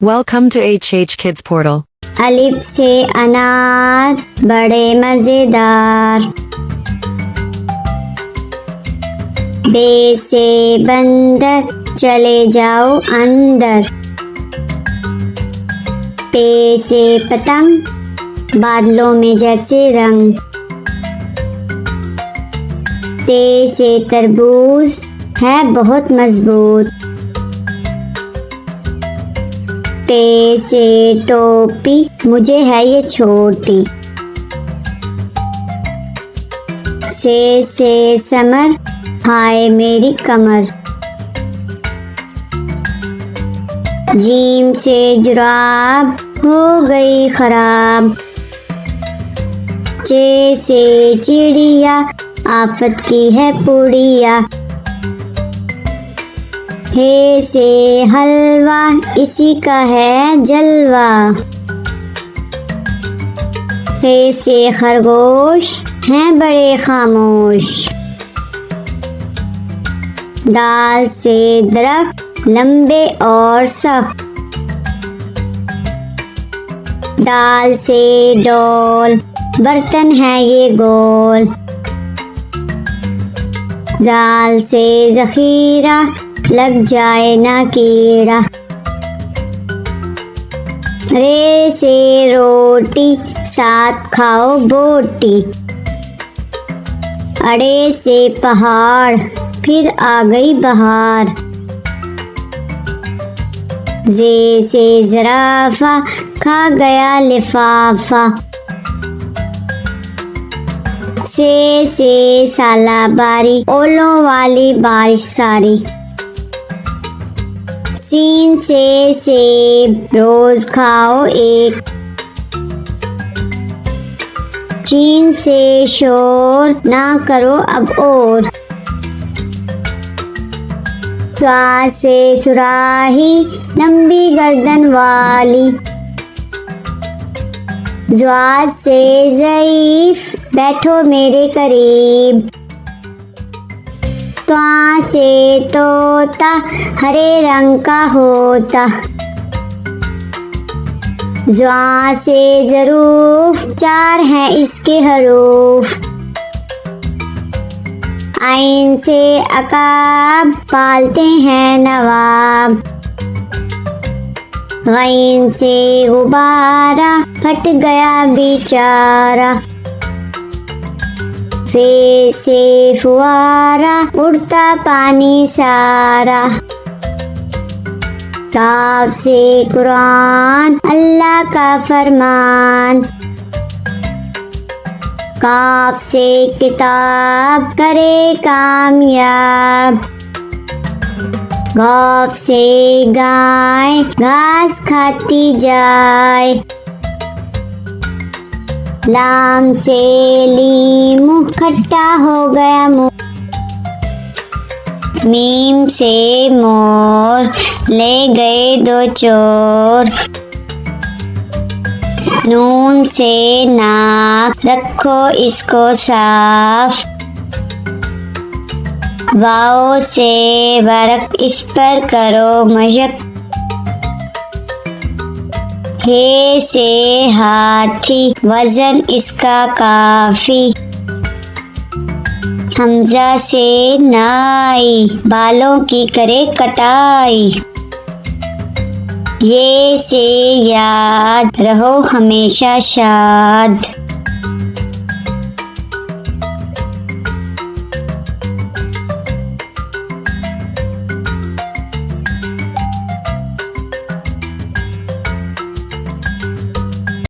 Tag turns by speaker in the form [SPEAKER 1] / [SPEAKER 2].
[SPEAKER 1] Welcome to HH Kids Portal.
[SPEAKER 2] अलिफ से अनार बड़े मजेदार। बे से बंदर चले जाओ अंदर। पे से पतंग बादलों में जैसे रंग। ते से तरबूज है बहुत मजबूत। टे से टोपी मुझे है ये छोटी। से समर हाय मेरी कमर। जीम से जुराब हो गई खराब। चे से चिड़िया आफत की है पुड़िया। हे से हलवा इसी का है जलवा। हे से खरगोश हैं बड़े खामोश। दाल से दरख्त लंबे और सख्त। दाल से डोल बर्तन है ये गोल। जाल से जखीरा लग जाए ना कीड़ा। रे से रोटी साथ खाओ बोटी। अड़े से पहाड़ फिर आ गई बहार। जे से जराफा खा गया लिफाफा। से सालाबारी ओलों वाली बारिश सारी। सीन से सेब रोज खाओ एक। चीन से शोर ना करो अब और। स्वा से सुराही लंबी गर्दन वाली। ज्वा से ज़ईफ बैठो मेरे करीब। त्वा से तोता हरे रंग का होता। ज्वा से ज़रूफ चार हैं इसके हरूफ। आइन से अकाब पालते हैं नवाब। गैन से गुब्बारा फट गया बेचारा। फे से फुआरा उड़ता पानी सारा। काफ से कुरान अल्लाह का फरमान। काफ से किताब करे कामयाब। गौफ से गाय घास खाती जाए। लाम से लीमू खट्टा हो गया मुँह। मीम से मोर ले गए दो चोर। नून से नाक रखो इसको साफ। वाओ से वर्क इस पर करो मशक। हे से हाथी वजन इसका काफी। हमजा से नाई बालों की करे कटाई। ये से याद रहो हमेशा शाद।